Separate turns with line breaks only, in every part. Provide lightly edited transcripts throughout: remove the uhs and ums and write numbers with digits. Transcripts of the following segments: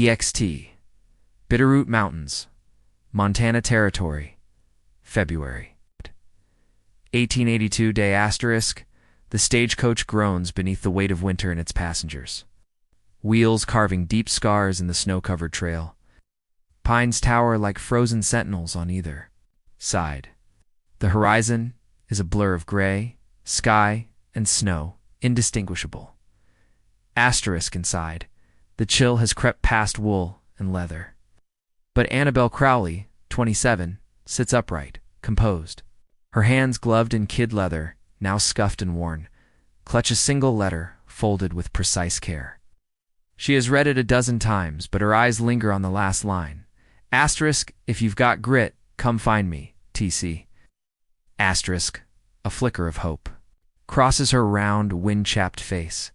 EXT. Bitterroot Mountains, Montana Territory, February. 1882 day asterisk. The stagecoach groans beneath the weight of winter in its passengers. Wheels carving deep scars in the snow-covered trail. Pines tower like frozen sentinels on either side. The horizon is a blur of gray, sky, and snow, indistinguishable. Asterisk inside. The chill has crept past wool and leather. But Annabelle Crowley, 27, sits upright, composed. Her hands gloved in kid leather, now scuffed and worn, clutch a single letter, folded with precise care. She has read it a dozen times, but her eyes linger on the last line. Asterisk, if you've got grit, come find me, TC. Asterisk, a flicker of hope, crosses her round, wind-chapped face.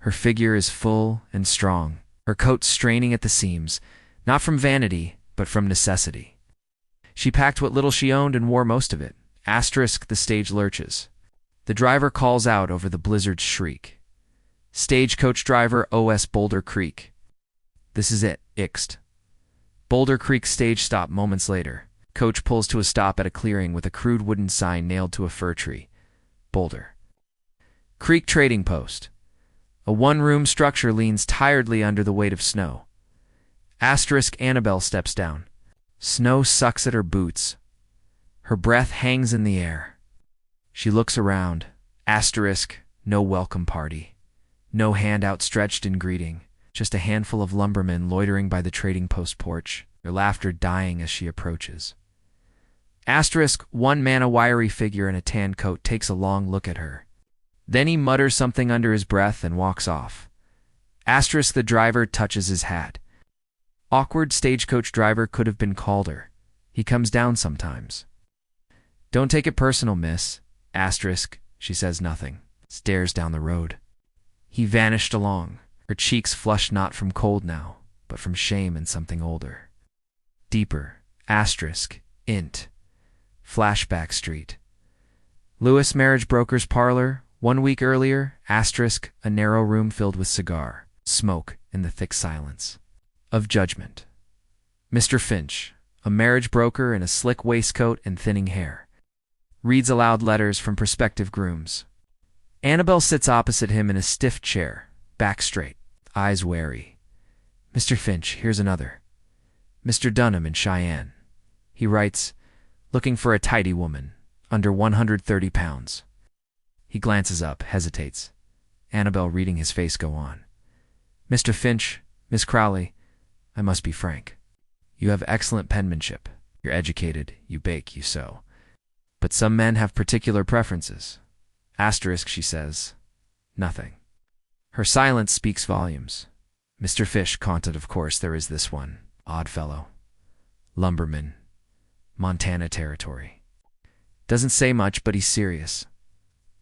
Her figure is full and strong, her coat straining at the seams, not from vanity, but from necessity. She packed what little she owned and wore most of it. Asterisk, the stage lurches. The driver calls out over the blizzard's shriek. Stagecoach driver OS Boulder Creek. This is it, Ixt. Boulder Creek stage stop moments later. Coach pulls to a stop at a clearing with a crude wooden sign nailed to a fir tree. Boulder Creek Trading Post. A one-room structure leans tiredly under the weight of snow. Asterisk Annabelle steps down. Snow sucks at her boots. Her breath hangs in the air. She looks around. Asterisk, no welcome party. No hand outstretched in greeting. Just a handful of lumbermen loitering by the trading post porch, their laughter dying as she approaches. Asterisk, one man, a wiry figure in a tan coat, takes a long look at her. Then he mutters something under his breath and walks off. Asterisk, the driver touches his hat. Awkward stagecoach driver could have been Calder. He comes down sometimes. Don't take it personal, miss. Asterisk, she says nothing, stares down the road. He vanished along, her cheeks flushed not from cold now, but from shame and something older. Deeper, asterisk, int. Flashback Street. Lewis Marriage Broker's parlor, 1 week earlier, asterisk, a narrow room filled with cigar, smoke in the thick silence of judgment. Mr. Finch, a marriage broker in a slick waistcoat and thinning hair, reads aloud letters from prospective grooms. Annabelle sits opposite him in a stiff chair, back straight, eyes wary. Mr. Finch, here's another. Mr. Dunham in Cheyenne. He writes, looking for a tidy woman, under 130 pounds. He glances up, hesitates. Annabelle, reading his face, go on. Mr. Finch, Miss Crowley, I must be frank. You have excellent penmanship. You're educated, you bake, you sew. But some men have particular preferences. Asterisk, she says. Nothing. Her silence speaks volumes. Mr. Fish, content, of course, there is this one. Odd fellow. Lumberman. Montana Territory. Doesn't say much, but he's serious.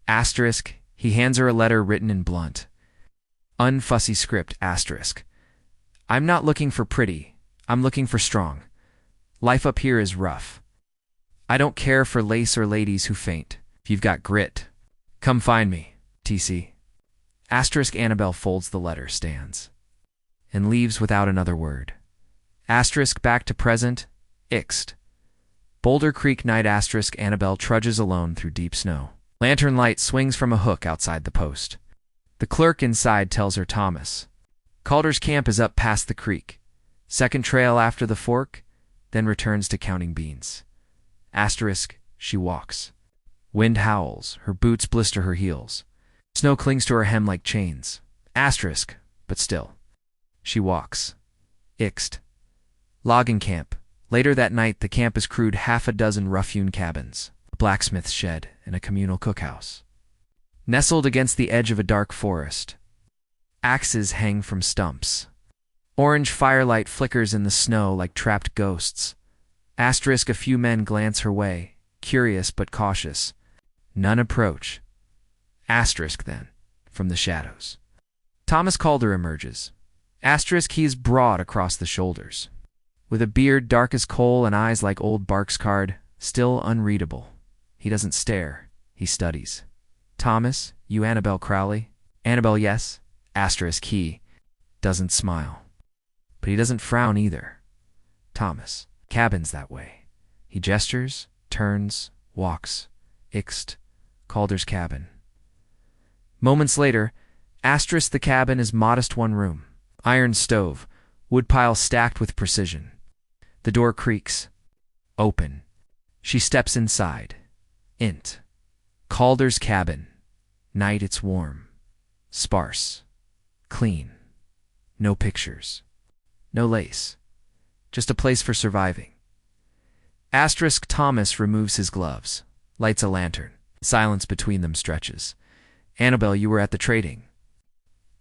Asterisk, he hands her a letter written in blunt, unfussy script, asterisk. I'm not looking for pretty. I'm looking for strong. Life up here is rough. I don't care for lace or ladies who faint. If you've got grit, come find me, TC. Asterisk, Annabelle folds the letter, stands, and leaves without another word. Asterisk, back to present, Ixt. Boulder Creek night, asterisk, Annabelle trudges alone through deep snow. Lantern light swings from a hook outside the post. The clerk inside tells her Thomas. Calder's camp is up past the creek. Second trail after the fork, then returns to counting beans. Asterisk, she walks. Wind howls, her boots blister her heels. Snow clings to her hem like chains. Asterisk, but still. She walks. Ixt. Logging camp. Later that night, the camp is crewed half a dozen rough-hewn cabins, a blacksmith's shed, and a communal cookhouse. Nestled against the edge of a dark forest, axes hang from stumps. Orange firelight flickers in the snow like trapped ghosts. Asterisk, a few men glance her way, curious but cautious. None approach. Asterisk, then, from the shadows. Thomas Calder emerges. Asterisk, he is broad across the shoulders, with a beard dark as coal and eyes like old Barks card, still unreadable. He doesn't stare, he studies. Thomas, you Annabelle Crowley? Annabelle, yes. Asterisk, he doesn't smile. But he doesn't frown either. Thomas. Cabin's that way. He gestures, turns, walks. Ixt. Calder's cabin. Moments later, the cabin is modest one room. Iron stove, wood pile stacked with precision. The door creaks. Open. She steps inside. Int. Calder's cabin. Night it's warm. Sparse. Clean. No pictures. No lace. Just a place for surviving. Thomas removes his gloves. Lights a lantern. Silence between them stretches. Annabelle, you were at the trading.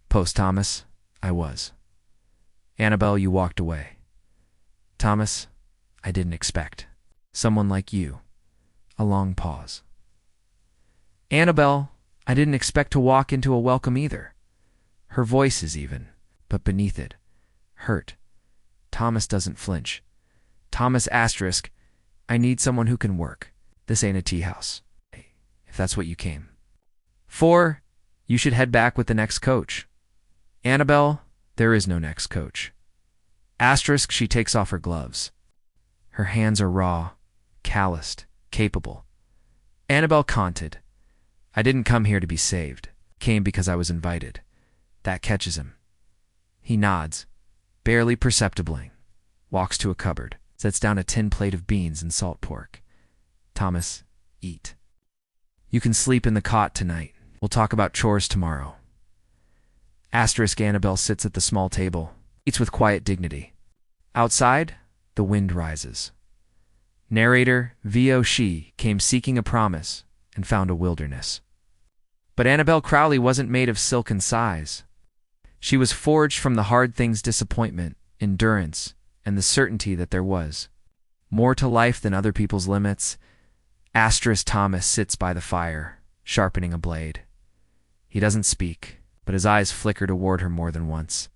Post Thomas, I was. Annabelle, you walked away. Thomas, I didn't expect. Someone like you. A long pause. Annabelle, I didn't expect to walk into a welcome either. Her voice is even, but beneath it, hurt. Thomas doesn't flinch. Thomas asterisk, I need someone who can work. This ain't a tea house. If that's what you came. 4. You should head back with the next coach. Annabelle, there is no next coach. Asterisk, she takes off her gloves. Her hands are raw, calloused, capable. Annabelle conted, I didn't come here to be saved. Came because I was invited. That catches him. He nods, barely perceptibly, walks to a cupboard, sets down a tin plate of beans and salt pork. Thomas, eat. You can sleep in the cot tonight. We'll talk about chores tomorrow. Asterisk Annabelle sits at the small table, eats with quiet dignity. Outside, the wind rises. Narrator, V.O. She came seeking a promise and found a wilderness. But Annabelle Crowley wasn't made of silken sighs. She was forged from the hard things disappointment, endurance, and the certainty that there was more to life than other people's limits. Asterisk Thomas sits by the fire, sharpening a blade. He doesn't speak, but his eyes flicker toward her more than once.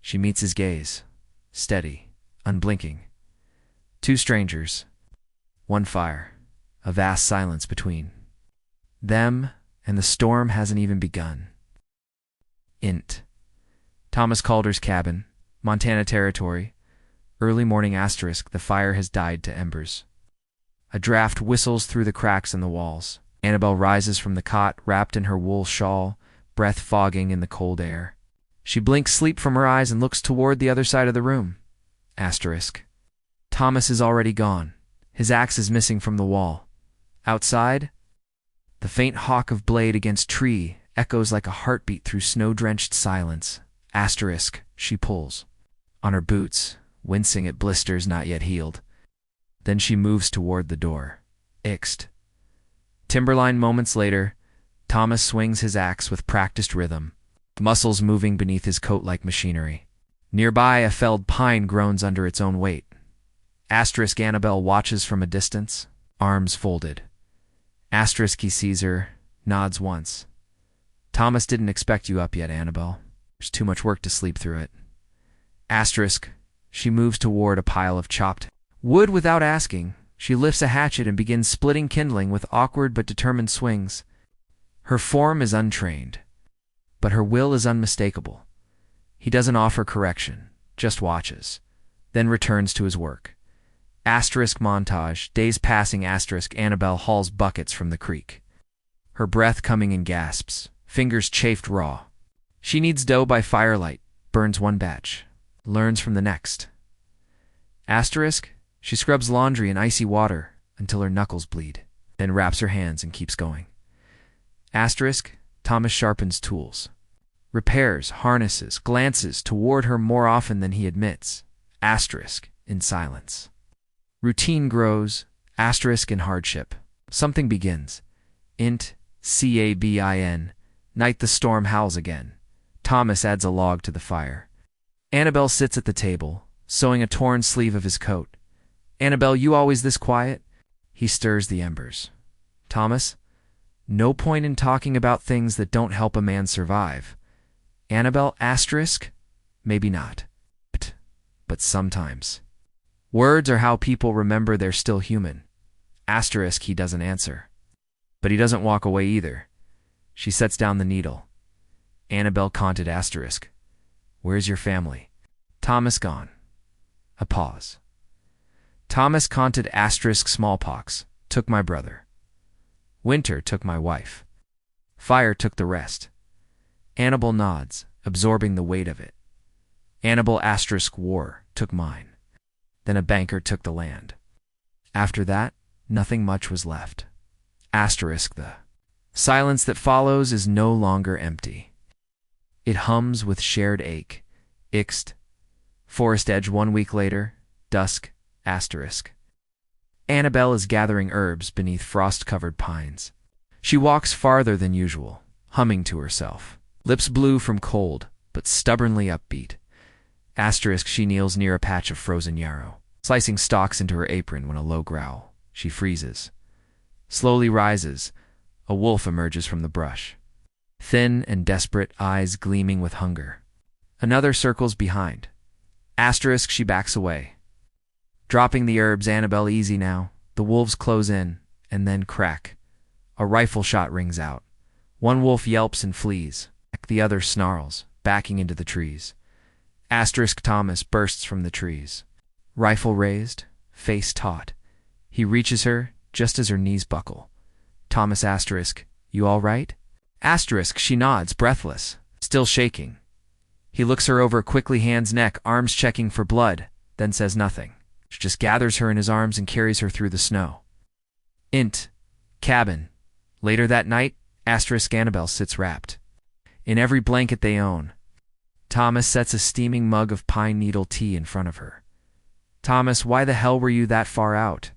She meets his gaze, steady, unblinking. Two strangers, one fire, a vast silence between them, and the storm hasn't even begun. Int. Thomas Calder's cabin, Montana Territory. Early morning asterisk, the fire has died to embers. A draft whistles through the cracks in the walls. Annabelle rises from the cot, wrapped in her wool shawl, breath fogging in the cold air. She blinks sleep from her eyes and looks toward the other side of the room. Asterisk. Thomas is already gone. His axe is missing from the wall. Outside, the faint hawk of blade against tree echoes like a heartbeat through snow-drenched silence. Asterisk. She pulls. On her boots, wincing at blisters not yet healed. Then she moves toward the door. Ixt. Timberline moments later, Thomas swings his axe with practiced rhythm, muscles moving beneath his coat like machinery. Nearby, a felled pine groans under its own weight. Asterisk Annabelle watches from a distance, arms folded. Asterisk he sees her, nods once. Thomas didn't expect you up yet, Annabelle. There's too much work to sleep through it. Asterisk, she moves toward a pile of chopped wood without asking. She lifts a hatchet and begins splitting kindling with awkward but determined swings. Her form is untrained, but her will is unmistakable. He doesn't offer correction, just watches, then returns to his work. Asterisk montage, days passing. Asterisk Annabelle hauls buckets from the creek. Her breath coming in gasps, fingers chafed raw. She kneads dough by firelight, burns one batch, learns from the next. Asterisk, she scrubs laundry in icy water until her knuckles bleed, then wraps her hands and keeps going. Asterisk, Thomas sharpens tools. Repairs, harnesses, glances toward her more often than he admits. Asterisk, in silence. Routine grows, asterisk in hardship. Something begins. Int, cabin. Night the storm howls again. Thomas adds a log to the fire. Annabelle sits at the table, sewing a torn sleeve of his coat. Annabelle, you always this quiet? He stirs the embers. Thomas, no point in talking about things that don't help a man survive. Annabelle, asterisk, maybe not. But sometimes. Words are how people remember they're still human. Asterisk, he doesn't answer. But he doesn't walk away either. She sets down the needle. Annabelle conted asterisk. Where's your family? Thomas gone. A pause. Thomas counted asterisk smallpox, took my brother. Winter took my wife. Fire took the rest. Annabelle nods, absorbing the weight of it. Annabelle asterisk war took mine. Then a banker took the land. After that, nothing much was left. Asterisk the silence that follows is no longer empty. It hums with shared ache. Ixt. Forest edge 1 week later. Dusk. Asterisk. Annabelle is gathering herbs beneath frost-covered pines. She walks farther than usual, humming to herself. Lips blue from cold, but stubbornly upbeat. Asterisk she kneels near a patch of frozen yarrow, slicing stalks into her apron when a low growl. She freezes. Slowly rises. A wolf emerges from the brush. Thin and desperate, eyes gleaming with hunger. Another circles behind. Asterisk she backs away. Dropping the herbs, Annabelle easy now. The wolves close in, and then crack. A rifle shot rings out. One wolf yelps and flees. The other snarls, backing into the trees. Asterisk Thomas bursts from the trees. Rifle raised, face taut. He reaches her just as her knees buckle. Thomas asterisk, you all right? Asterisk she nods, breathless, still shaking. He looks her over quickly, hands neck, arms checking for blood, then says nothing. She just gathers her in his arms and carries her through the snow. Int. Cabin. Later that night, asterisk Annabelle sits wrapped in every blanket they own. Thomas sets a steaming mug of pine needle tea in front of her. Thomas, why the hell were you that far out?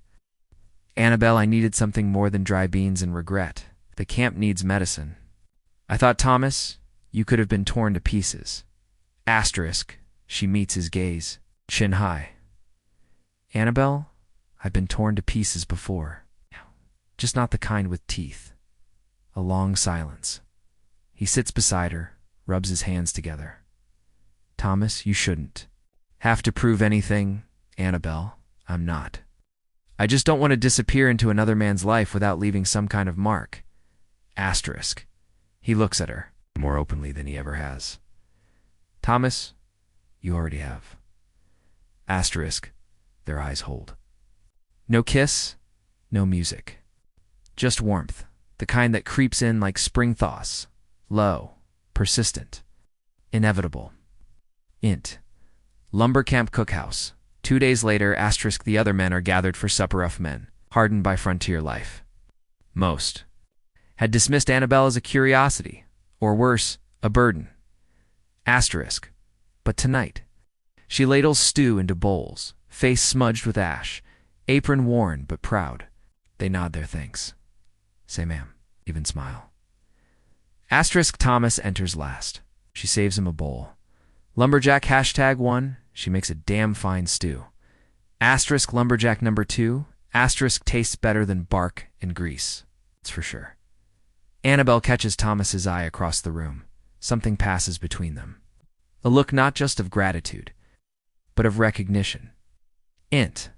Annabelle, I needed something more than dry beans and regret. The camp needs medicine. I thought, Thomas, you could have been torn to pieces. Asterisk. She meets his gaze, chin high. Annabelle, I've been torn to pieces before. Just not the kind with teeth. A long silence. He sits beside her, rubs his hands together. Thomas, you shouldn't have to prove anything, Annabelle. I'm not. I just don't want to disappear into another man's life without leaving some kind of mark. Asterisk. He looks at her, more openly than he ever has. Thomas, you already have. Asterisk. Their eyes hold. No kiss, no music. Just warmth, the kind that creeps in like spring thaws. Low, persistent, inevitable. Int. Lumber camp cookhouse. 2 days later, asterisk the other men are gathered for supper. Rough men, hardened by frontier life. Most had dismissed Annabelle as a curiosity, or worse, a burden. Asterisk. But tonight, she ladles stew into bowls, face smudged with ash, apron worn but proud. They nod their thanks. Say ma'am, even smile. Asterisk Thomas enters last. She saves him a bowl. Lumberjack #1, she makes a damn fine stew. Asterisk Lumberjack #2, asterisk tastes better than bark and grease. It's for sure. Annabelle catches Thomas's eye across the room. Something passes between them. A look not just of gratitude, but of recognition. Int.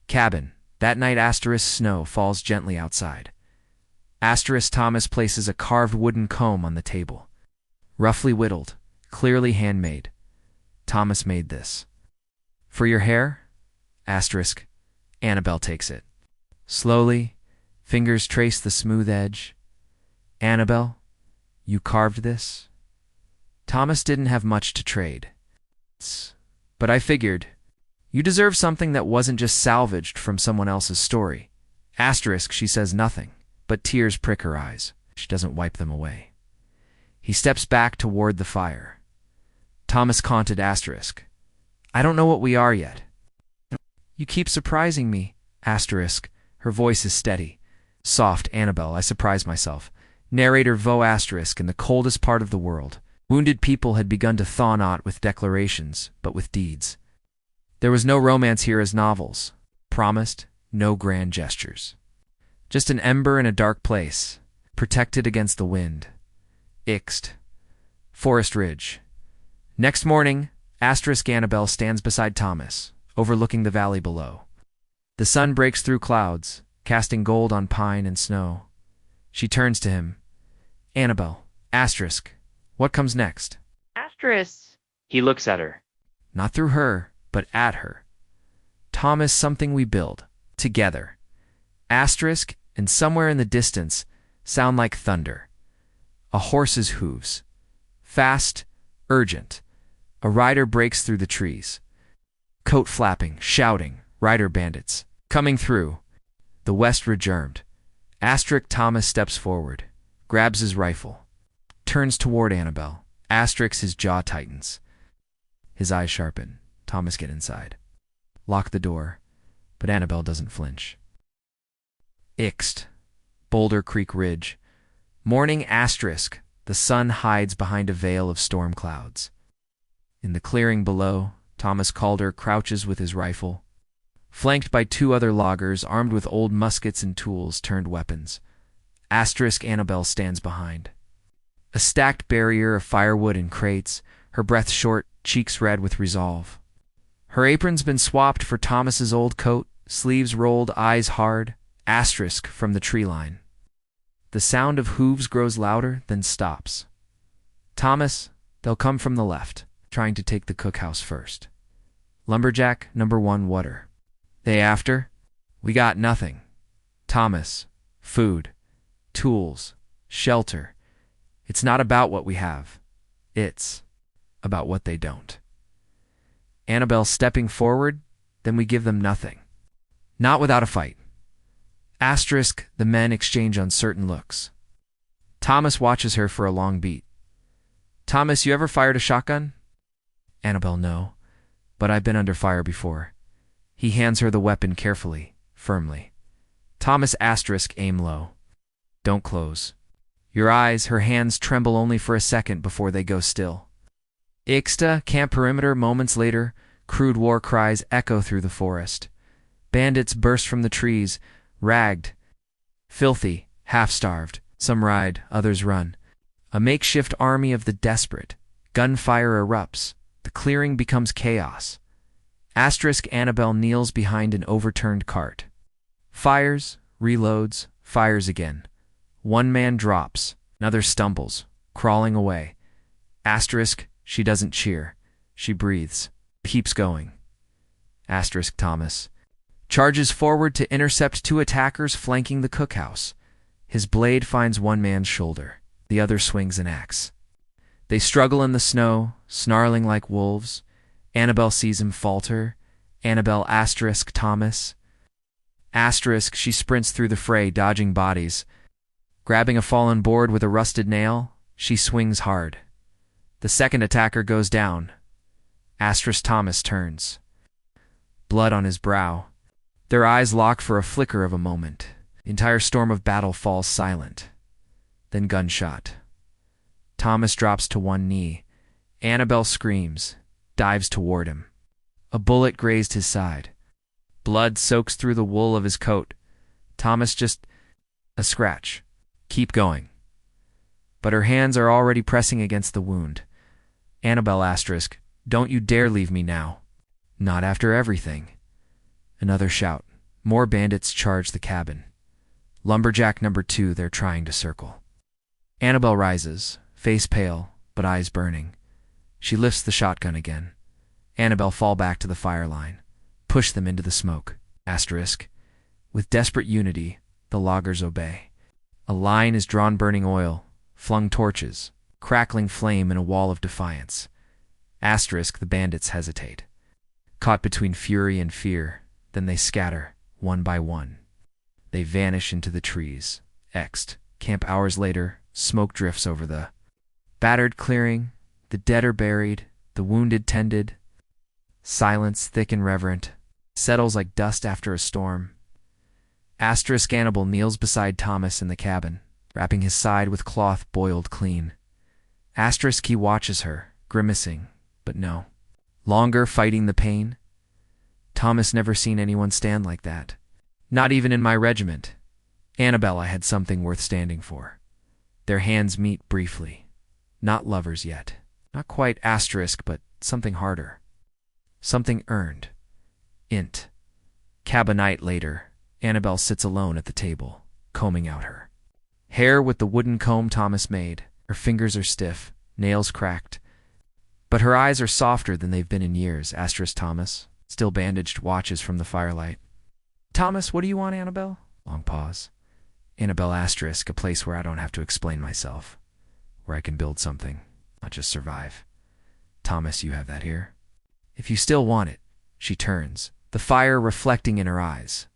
Cabin. That night asterisk snow falls gently outside. Asterisk Thomas places a carved wooden comb on the table. Roughly whittled, clearly handmade. Thomas made this. For your hair? Asterisk. Annabelle takes it. Slowly, fingers trace the smooth edge. Annabelle, you carved this? Thomas didn't have much to trade. But I figured, you deserve something that wasn't just salvaged from someone else's story. Asterisk, she says nothing, but tears prick her eyes. She doesn't wipe them away. He steps back toward the fire. Thomas counted asterisk. I don't know what we are yet. You keep surprising me, asterisk. Her voice is steady. Soft, Annabelle, I surprise myself. Narrator vo asterisk in the coldest part of the world. Wounded people had begun to thaw not with declarations, but with deeds. There was no romance here as novels. Promised, no grand gestures. Just an ember in a dark place, protected against the wind. Ixt. Forest Ridge. Next morning, asterisk Annabelle stands beside Thomas, overlooking the valley below. The sun breaks through clouds, casting gold on pine and snow. She turns to him. Annabelle, asterisk, what comes next?
Asterisk.
He looks at her. Not through her, but at her. Thomas, something we build. Together. Asterisk, and somewhere in the distance, sound like thunder. A horse's hooves. Fast, urgent. A rider breaks through the trees. Coat flapping, shouting, rider bandits. Coming through. The west regermed. Asterisk, Thomas steps forward. Grabs his rifle. Turns toward Annabelle. Asterisk, his jaw tightens. His eyes sharpen. Thomas, get inside. Lock the door. But Annabelle doesn't flinch. Ixt. Boulder Creek Ridge. Morning asterisk. The sun hides behind a veil of storm clouds. In the clearing below, Thomas Calder crouches with his rifle, flanked by 2 other loggers armed with old muskets and tools turned weapons. Asterisk, Annabelle stands behind. A stacked barrier of firewood and crates, her breath short, cheeks red with resolve. Her apron's been swapped for Thomas's old coat, sleeves rolled, eyes hard. Asterisk, from the tree line. The sound of hooves grows louder, then stops. Thomas, they'll come from the left, trying to take the cookhouse first. Lumberjack, number 1 water. They after? We got nothing. Thomas, food, tools, shelter. It's not about what we have. It's about what they don't. Annabelle stepping forward, then we give them nothing. Not without a fight. Asterisk, the men exchange uncertain looks. Thomas watches her for a long beat. Thomas, you ever fired a shotgun? Annabelle, no, but I've been under fire before. He hands her the weapon carefully, firmly. Thomas, asterisk, aim low. Don't close. Your eyes, her hands tremble only for a second before they go still. Ixta, camp perimeter, moments later, crude war cries echo through the forest. Bandits burst from the trees, ragged, filthy, half-starved. Some ride, others run. A makeshift army of the desperate. Gunfire erupts. The clearing becomes chaos. Asterisk, Annabelle kneels behind an overturned cart. Fires, reloads, fires again. One man drops, another stumbles, crawling away. Asterisk, she doesn't cheer. She breathes, keeps going. Asterisk, Thomas charges forward to intercept 2 attackers flanking the cookhouse. His blade finds one man's shoulder. The other swings an axe. They struggle in the snow, snarling like wolves. Annabelle sees him falter. Annabelle, asterisk, Thomas. Asterisk, she sprints through the fray, dodging bodies. Grabbing a fallen board with a rusted nail, she swings hard. The second attacker goes down. Asterisk, Thomas turns. Blood on his brow. Their eyes lock for a flicker of a moment. The entire storm of battle falls silent. Then gunshot. Thomas drops to one knee. Annabelle screams, dives toward him. A bullet grazed his side. Blood soaks through the wool of his coat. Thomas just a scratch. Keep going. But her hands are already pressing against the wound. Annabelle, asterisk, don't you dare leave me now. Not after everything. Another shout. More bandits charge the cabin. Lumberjack number 2, they're trying to circle. Annabelle rises, face pale, but eyes burning. She lifts the shotgun again. Annabelle, fall back to the fire line. Push them into the smoke. Asterisk. With desperate unity, the loggers obey. A line is drawn, burning oil, flung torches, crackling flame in a wall of defiance. Asterisk, the bandits hesitate. Caught between fury and fear, then they scatter, one by one. They vanish into the trees. Ext. Camp hours later, smoke drifts over the battered clearing. The dead are buried, the wounded tended. Silence, thick and reverent, settles like dust after a storm. Asterisk, Annabelle kneels beside Thomas in the cabin, wrapping his side with cloth boiled clean. Asterisk, he watches her, grimacing, but no. Longer fighting the pain. Thomas never seen anyone stand like that. Not even in my regiment. Annabelle, I had something worth standing for. Their hands meet briefly. Not lovers yet. Not quite asterisk, but something harder. Something earned. Int. Cabinite later, Annabelle sits alone at the table, combing out her hair with the wooden comb Thomas made. Her fingers are stiff, nails cracked. But her eyes are softer than they've been in years. Asterisk Thomas, still bandaged, watches from the firelight. Thomas, what do you want, Annabelle? Long pause. Annabelle asterisk, a place where I don't have to explain myself. Where I can build something, not just survive. Thomas, you have that here? If you still want it. She turns, the fire reflecting in her eyes.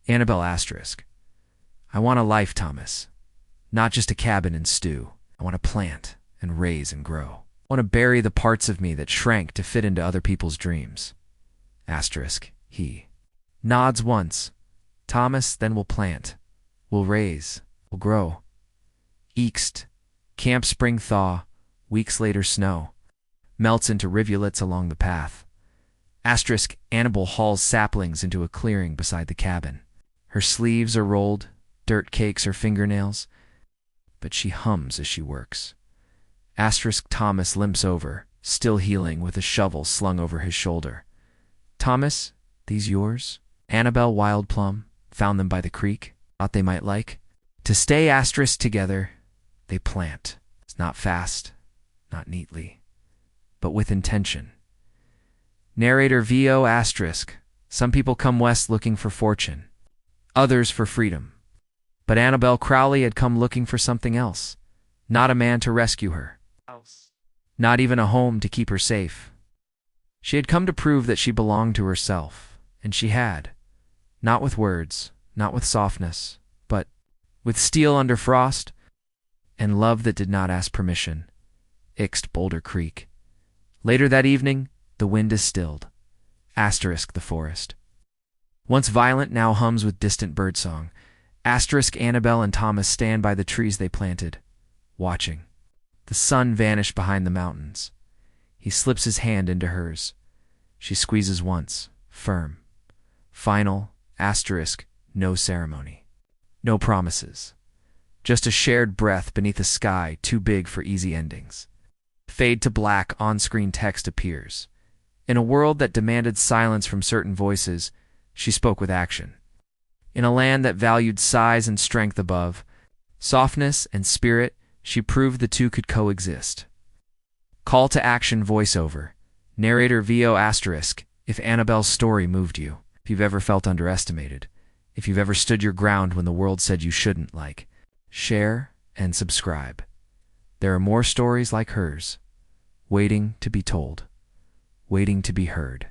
Annabelle asterisk. I want a life, Thomas. Not just a cabin and stew. I want to plant and raise and grow. I want to bury the parts of me that shrank to fit into other people's dreams. Asterisk, he. Nods once. Thomas, then we'll plant. We'll raise. We'll grow. Eekst. Camp spring thaw. Weeks later snow. Melts into rivulets along the path. Asterisk, Annabelle hauls saplings into a clearing beside the cabin. Her sleeves are rolled, dirt cakes her fingernails, but she hums as she works. Asterisk, Thomas limps over, still healing, with a shovel slung over his shoulder. Thomas, these yours? Annabelle Wild Plum, found them by the creek, thought they might like. To stay asterisk together, they plant. It's not fast, not neatly, but with intention. Narrator VO asterisk. Some people come west looking for fortune, others for freedom. But Annabelle Crowley had come looking for something else. Not a man to rescue her. Not even a home to keep her safe. She had come to prove that she belonged to herself, and she had. Not with words, not with softness, but with steel under frost, and love that did not ask permission. Ixt Boulder Creek. Later that evening, the wind is stilled. Asterisk the forest. Once violent, now hums with distant birdsong. Asterisk Annabelle and Thomas stand by the trees they planted, watching. The sun vanished behind the mountains. He slips his hand into hers. She squeezes once, firm. Final, asterisk, no ceremony. No promises. Just a shared breath beneath a sky too big for easy endings. Fade to black, on-screen text appears. In a world that demanded silence from certain voices, she spoke with action. In a land that valued size and strength above softness and spirit, she proved the two could coexist. Call to action voiceover. Narrator VO asterisk. If Annabelle's story moved you, if you've ever felt underestimated, if you've ever stood your ground when the world said you shouldn't, like, share and subscribe. There are more stories like hers, waiting to be told, waiting to be heard.